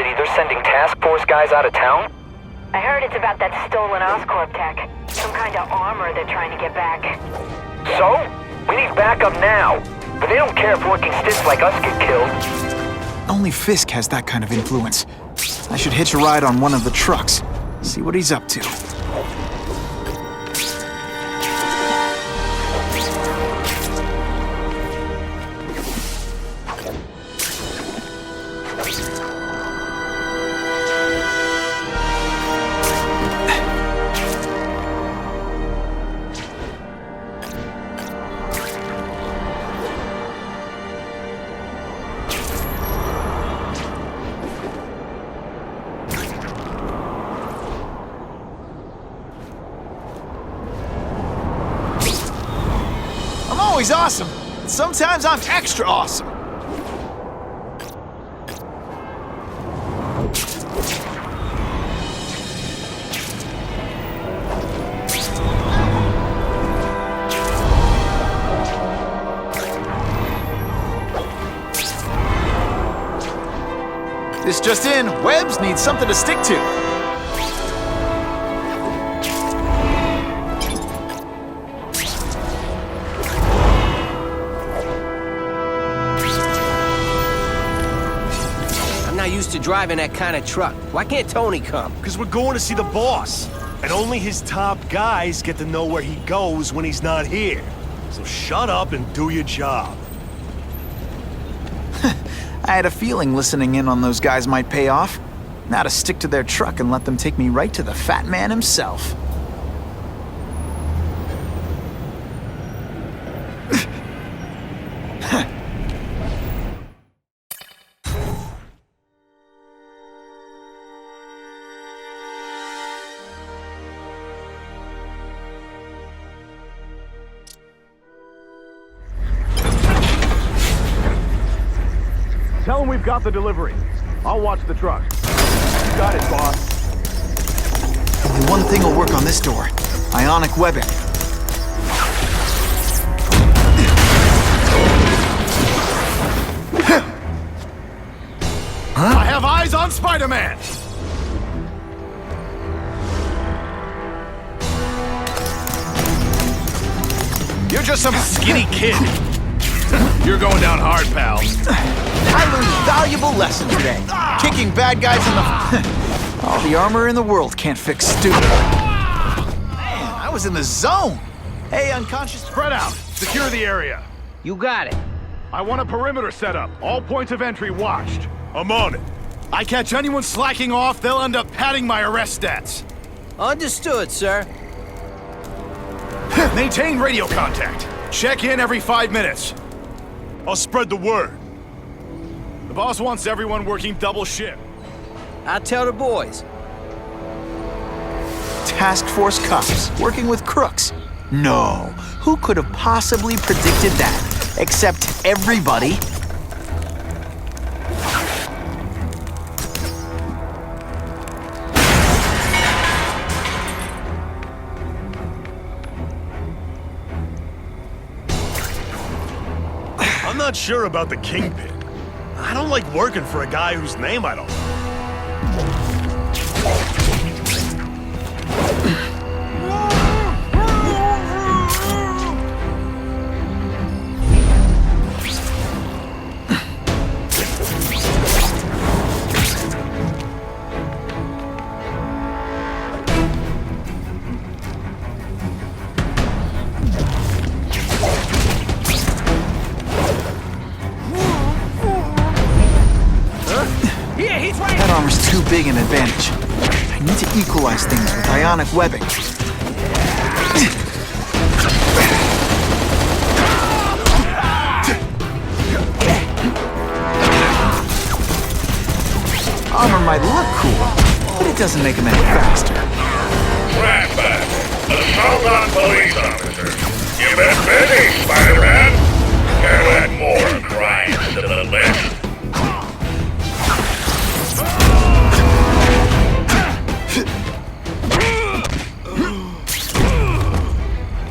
city, they're sending task force guys out of town? I heard it's about that stolen Oscorp tech. Some kind of armor they're trying to get back. So? We need backup now. But they don't care if working stiffs like us get killed. Only Fisk has that kind of influence. I should hitch a ride on one of the trucks. See what he's up to. Always awesome. Sometimes I'm extra awesome. This just in, Webbs needs something to stick to. Used to driving that kind of truck. Why can't Tony come? Because we're going to see the boss. And only his top guys get to know where he goes when he's not here. So shut up and do your job. I had a feeling listening in on those guys might pay off. Now to stick to their truck and let them take me right to the fat man himself. Tell him we've got the delivery. I'll watch the truck. You got it, boss. Only one thing will work on this door. Ionic webbing. I have eyes on Spider-Man! You're just some skinny kid. You're going down hard, pal. I learned a valuable lesson today. Kicking bad guys in the... All the armor in the world can't fix stupid. Man, I was in the zone. Hey, unconscious... Spread out. Secure the area. You got it. I want a perimeter set up. All points of entry watched. I'm on it. I catch anyone slacking off, they'll end up padding my arrest stats. Understood, sir. Maintain radio contact. Check in every 5 minutes. I'll spread the word. The boss wants everyone working double shift. I'll tell the boys. Task Force cops working with crooks. No, who could have possibly predicted that? Except everybody. I'm not sure about the Kingpin. I don't like working for a guy whose name I don't know. That armor's too big an advantage. I need to equalize things with ionic webbing. Armor might look cool, but it doesn't make him any faster. Ratback, the Salgon police officer. You've been busy, Spider-Man. Can't add more crimes to the list.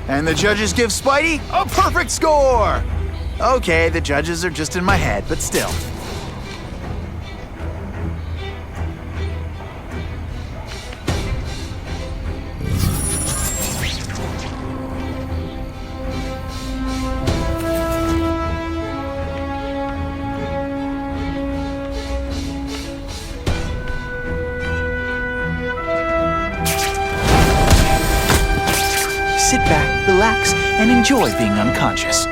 And the judges give Spidey a perfect score! Okay, the judges are just in my head, but still. sit back, relax, and enjoy being unconscious.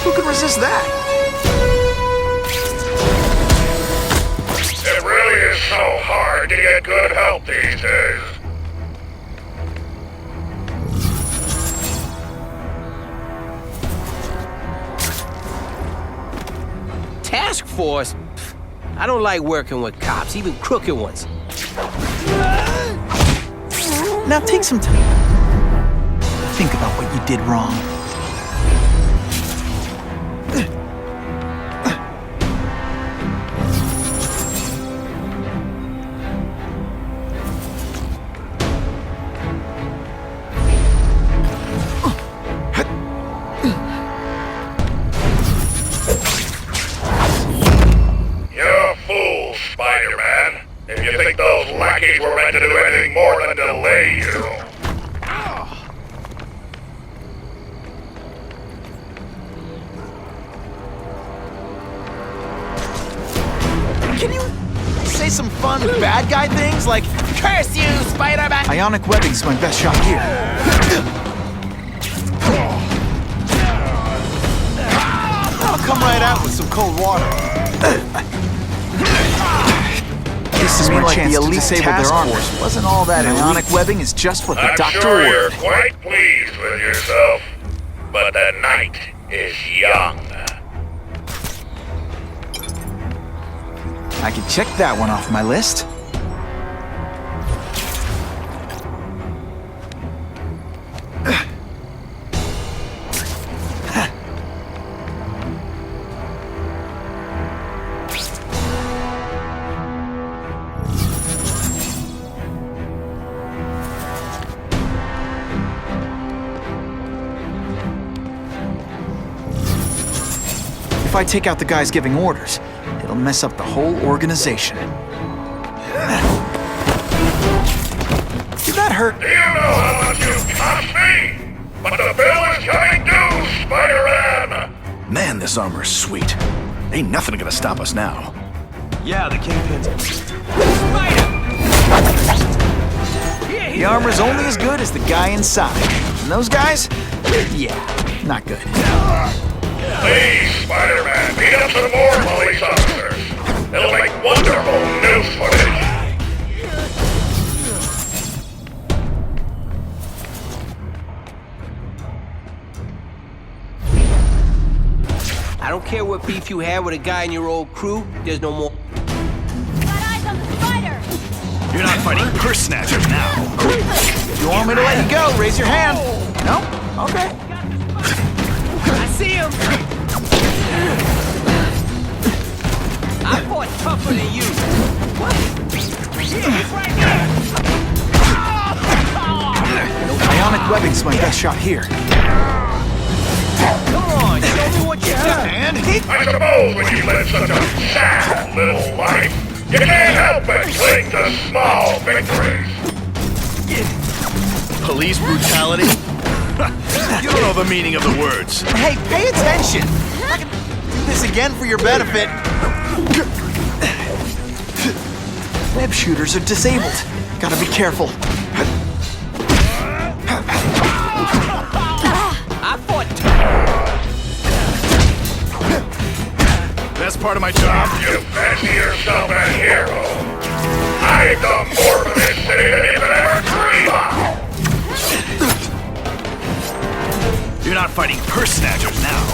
Who can resist that? It really is so hard to get good help these days. Task force? Pfft, I don't like working with cops, even crooked ones. Now take some time. Think about what you did wrong. You're a fool, Spider-Man. If you think those lackeys were meant to do anything more than delay you. Can you say some fun bad guy things like, "Curse you, Spider-Man"? Ionic webbing's my best shot here. I'll come right out with some cold water. This is my chance the elite to disable their armors. Wasn't all that ionic webbing is just what the I'm doctor sure you're ordered. quite pleased with yourself, but the night is young. I can check that one off my list. If I take out the guys giving orders, it'll mess up the whole organization. Did that hurt? Do you know how much you cost me? But the bill is coming due, Spider-Man! Man, this armor's sweet. Ain't nothing gonna stop us now. Yeah, the Kingpin's... The armor's only as good as the guy inside. And those guys? Yeah, not good. Please, Spider-Man, beat up some more police officers. It'll make wonderful news footage. I don't care what beef you had with a guy in your old crew, there's no more. Got eyes on the spider! You're not fighting purse snatchers now. If you want me to let you go, raise your hand. No? Okay. I see him! I fought tougher than you. What? Yeah, he's right there! Ionic webbing's my best shot here. Come on, show me what you got. And I suppose when you live such a sad little life, you can't help but cling to small victories. Police brutality? You don't know the meaning of the words. hey, pay attention. I can do this again for your benefit. Web shooters are disabled. Gotta be careful. I fought Best part of my job? You fancy yourself a hero. I've done more for this city than you could ever dream of. You're not fighting purse snatchers now.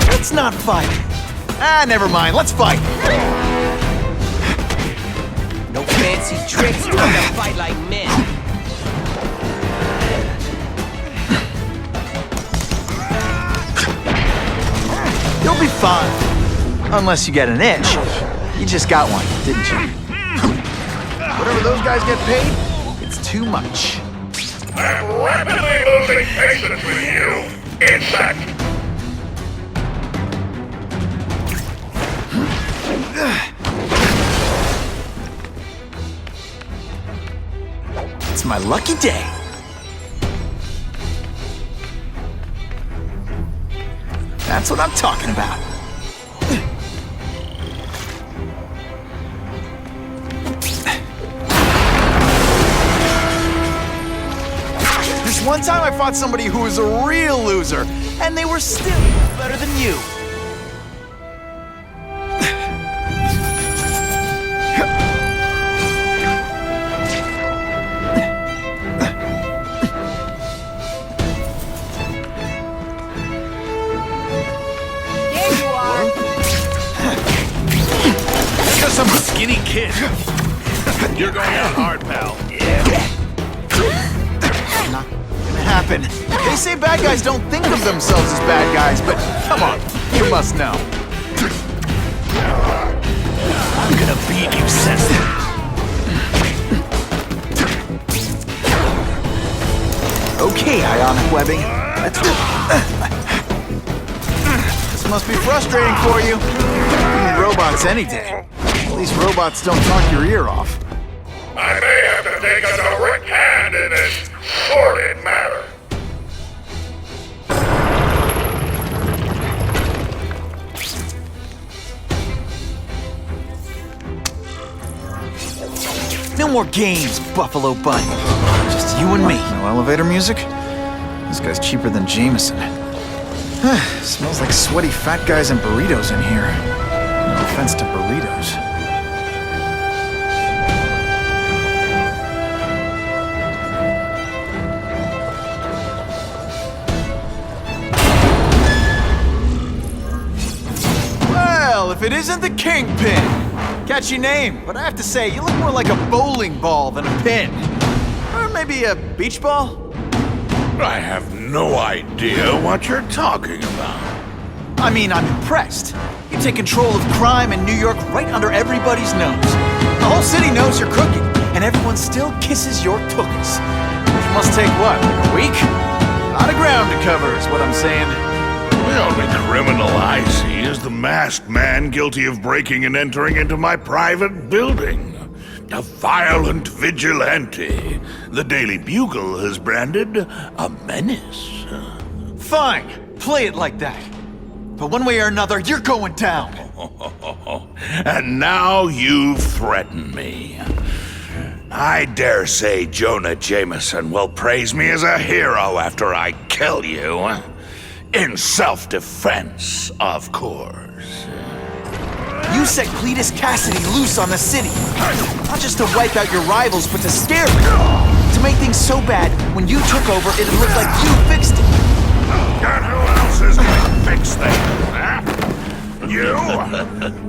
Let's not fight. Ah, never mind. Let's fight. no fancy tricks, time to fight like men. You'll be fine. Unless you get an itch. You just got one, didn't you? Whatever those guys get paid, it's too much. I'm rapidly losing patience with you, insect. It's my lucky day. That's what I'm talking about. There's one time I fought somebody who was a real loser, and they were still better than you. Some skinny kid. You're going out hard, pal. Not gonna happen. They say bad guys don't think of themselves as bad guys, but come on, you must know. I'm gonna beat you, sensitive. Okay, ionic webbing. Let's do This must be frustrating for you. Robots any day. At least robots don't talk your ear off. I may have to take a direct hand in this sordid matter. No more games, Buffalo Bunny. Just you and me. No elevator music? This guy's cheaper than Jameson. Smells like sweaty fat guys and burritos in here. No offense to burritos. Well, if it isn't the Kingpin! Catchy name, but I have to say, you look more like a bowling ball than a pin. Or maybe a beach ball? I have no idea what you're talking about. I mean, I'm impressed. You take control of crime in New York right under everybody's nose. The whole city knows you're crooked, and everyone still kisses your tookies. Which must take what, like a week? A lot of ground to cover is what I'm saying. The only criminal I see is the masked man guilty of breaking and entering into my private building. A violent vigilante. The Daily Bugle has branded a menace. Fine, play it like that. But one way or another, you're going down. And now you've threatened me. I dare say Jonah Jameson will praise me as a hero after I kill you. In self-defense, of course. You set Cletus Cassidy loose on the city. Not just to wipe out your rivals, but to scare them. To make things so bad, when you took over, it'd look like you fixed it. And who else is gonna fix things, huh? You?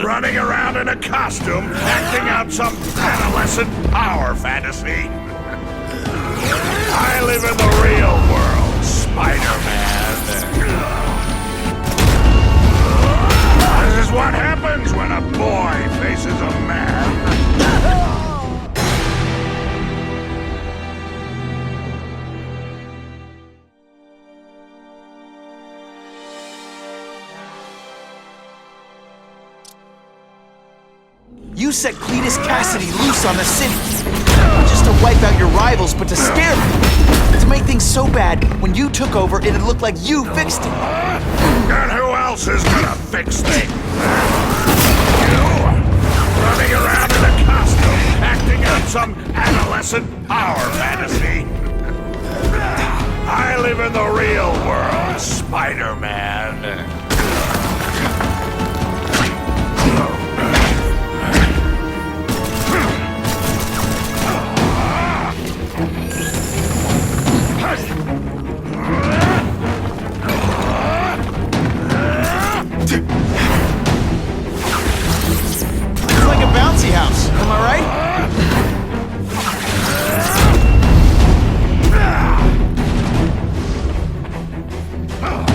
Running around in a costume, acting out some adolescent power fantasy? I live in the real world, Spider-Man. This is what happens when a boy faces a man. You set Cletus Cassidy loose on the city. Not just to wipe out your rivals, but to scare them. To make things so bad, when you took over, it'd look like you fixed it. And who else is gonna fix things? You? Running around in a costume, acting out some adolescent power fantasy? I live in the real world, Spider-Man. It's like a bouncy house, am I right?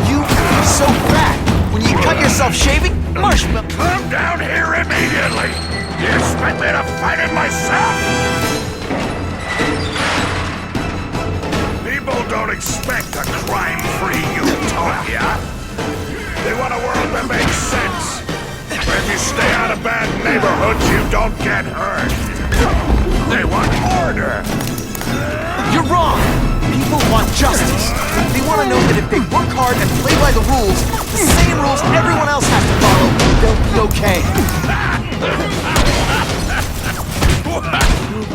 You're so fat. When you cut yourself shaving, marshmallow. Come down here immediately! You expect me to fight it myself? People don't expect a crime-free utopia. They want a world that makes sense. Where if you stay out of bad neighborhoods, you don't get hurt. They want order. You're wrong. People want justice. They want to to know that if they work hard and play by the rules, the same rules everyone else has to follow, they'll be okay.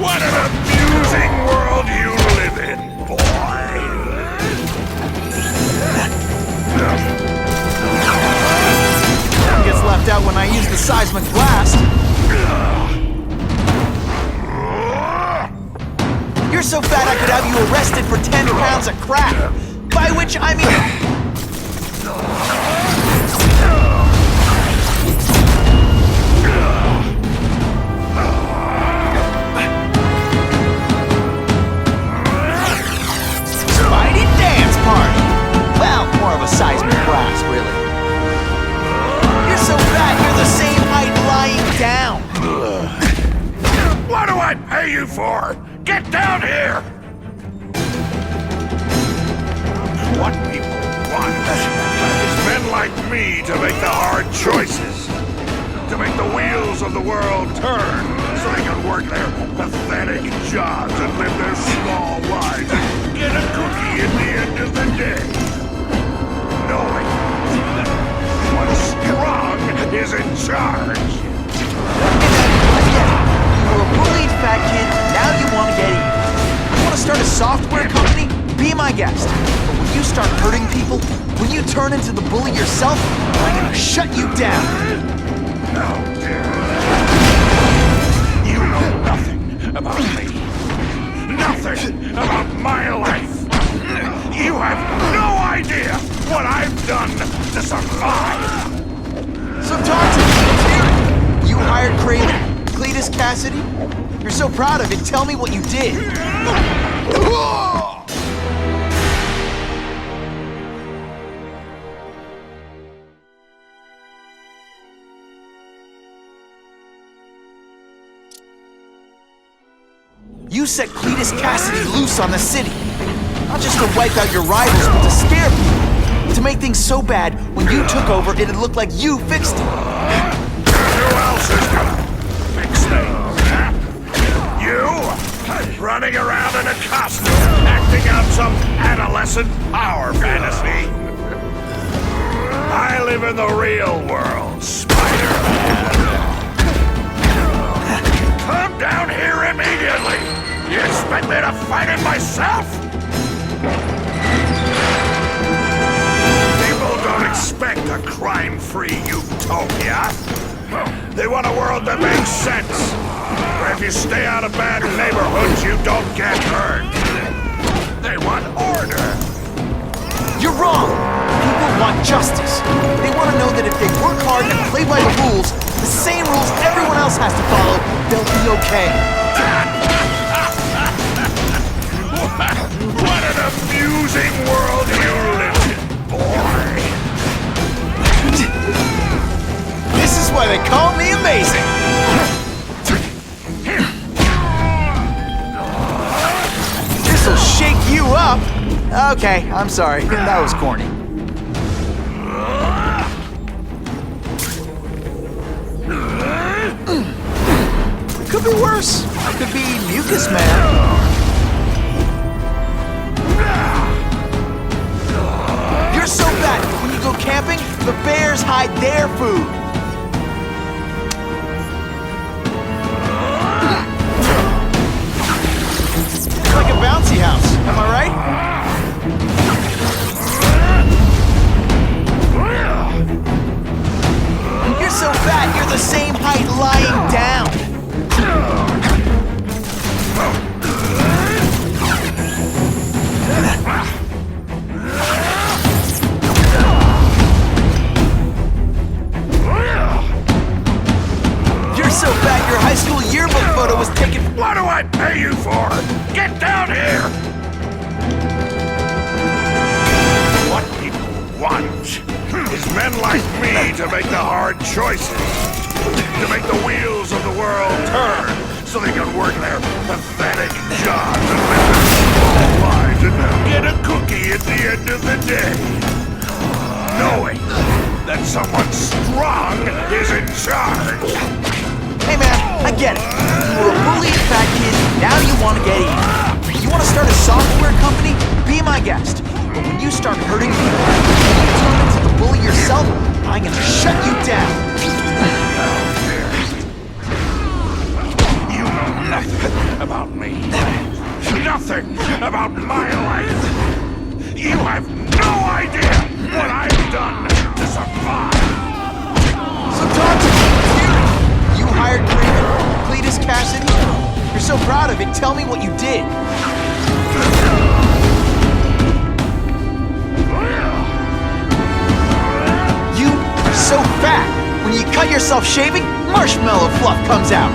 What an amusing world you live in, boy! One gets left out when I use the seismic blast. You're so fat I could have you arrested for 10 pounds of crack. By which I mean... Mighty dance party! Well, more of a seismic blast, really. You're so fat, you're the same height lying down. What do I pay you for? Get down here! What people want is men like me to make the hard choices. To make the wheels of the world turn so they can work their pathetic jobs and live their small lives and get a cookie at the end of the day. Knowing that one strong is in charge. You're a bullied fat kid, now you want to get even. You want to start a software company? Be my guest. But when you start hurting people, when you turn into the bully yourself, I'm gonna shut you down. How dare you? You know nothing about me. Nothing about my life. You have no idea what I've done to survive. So talk to me, let's hear it. You hired Cletus Cassidy? You're so proud of it, tell me what you did. You set Cletus Cassidy loose on the city. Not just to wipe out your rivals, but to scare people. To make things so bad, when you took over, it'd look like you fixed it. Who else is gonna fix things, huh? You? Running around in a costume, acting out some adolescent power fantasy. I live in the real world, Spider-Man. Come down here immediately! You expect me to fight it myself? People don't expect a crime-free utopia. They want a world that makes sense, where if you stay out of bad neighborhoods, you don't get hurt. They want order. You're wrong! People want justice. They want to know that if they work hard and play by the rules, the same rules everyone else has to follow, they'll be okay. What an amusing world you live in, boy! This is why they call me amazing! This'll shake you up! Okay, I'm sorry, that was corny. Could be worse. I could be Mucus Man. You're so fat, when you go camping, the bears hide their food. It's like a bouncy house, am I right? You're so fat, you're the same height lying down. You're so fat, your high school yearbook photo was taken. What do I pay you for? Get down here! What people want is men like me to make the hard choices. To make the wheels of the world turn so they can work their pathetic jobs and live their small lives and get a cookie at the end of the day. Knowing that someone strong is in charge. Hey man, I get it. You were a bullied fat kid, now you want to get even. You want to start a software company? Be my guest. But And when you start hurting people, when you turn into the bully yourself, I'm gonna shut you down. You know nothing about me. Nothing about my life. You have no idea what I've done to survive. So talk to me. You hired Craven, Cletus Cassidy? You're so proud of it, tell me what you did. You are so fat. When you cut yourself shaving, marshmallow fluff comes out.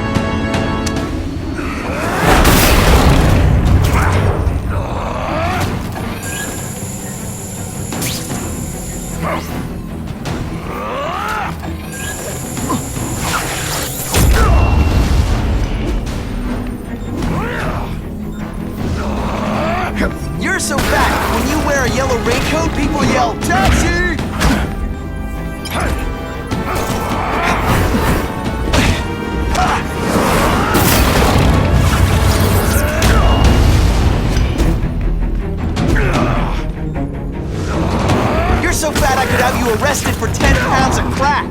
You're so fat, when you wear a yellow raincoat, people yell, "Taxi!" You're so fat I could have you arrested for 10 pounds of crack.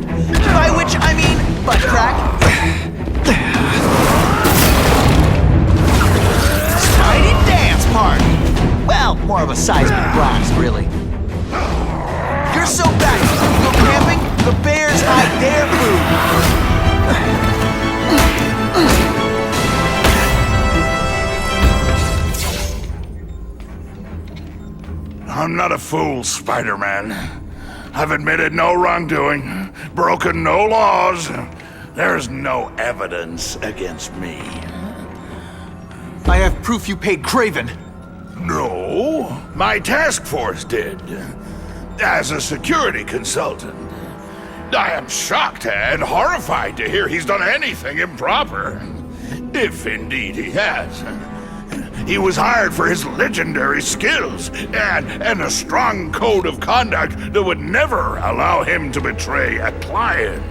By which I mean butt crack. Mighty dance party. Well, more of a seismic blast, really. You're so fat, when you go camping, the bears hide their food. I'm not a fool, Spider-Man. I've admitted no wrongdoing, broken no laws. There's no evidence against me. I have proof you paid Craven. No, my task force did. As a security consultant. I am shocked and horrified to hear he's done anything improper. If indeed he has. He was hired for his legendary skills and a strong code of conduct that would never allow him to betray a client.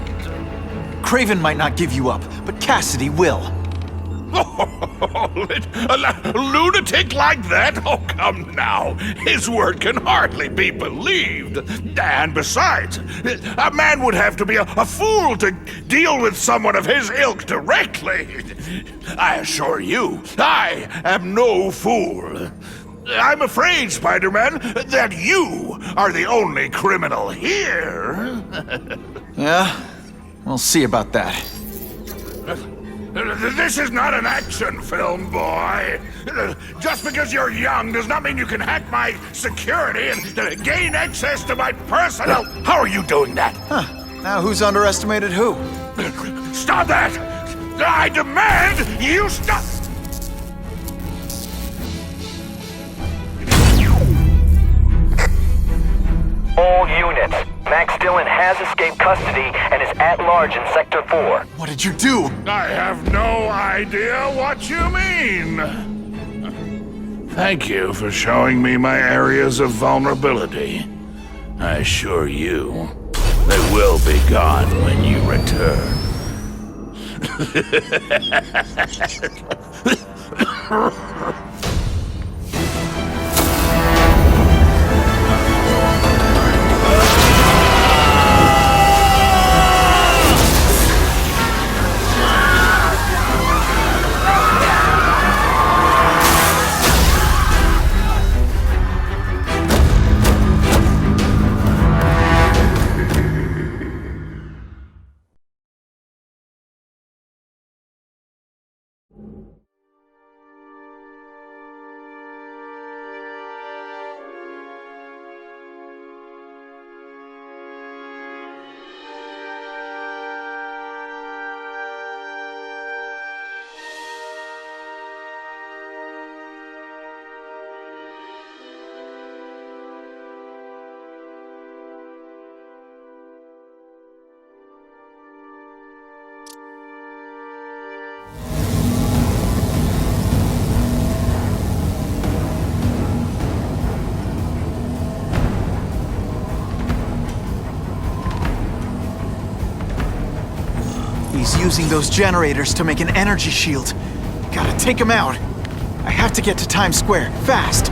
Craven might not give you up, but Cassidy will. A lunatic like that? Oh, come now. His word can hardly be believed. And besides, a man would have to be a fool to deal with someone of his ilk directly. I assure you, I am no fool. I'm afraid, Spider-Man, that you are the only criminal here. Yeah? We'll see about that. This is not an action film, boy. Just because you're young does not mean you can hack my security and gain access to my personal... How are you doing that? Huh. Now who's underestimated who? Stop that! I demand you stop! All units. Max Dillon has escaped custody and is at large in Sector 4. What did you do? I have no idea what you mean. Thank you for showing me my areas of vulnerability. I assure you, they will be gone when you return. He's using those generators to make an energy shield. Gotta take him out. I have to get to Times Square, fast.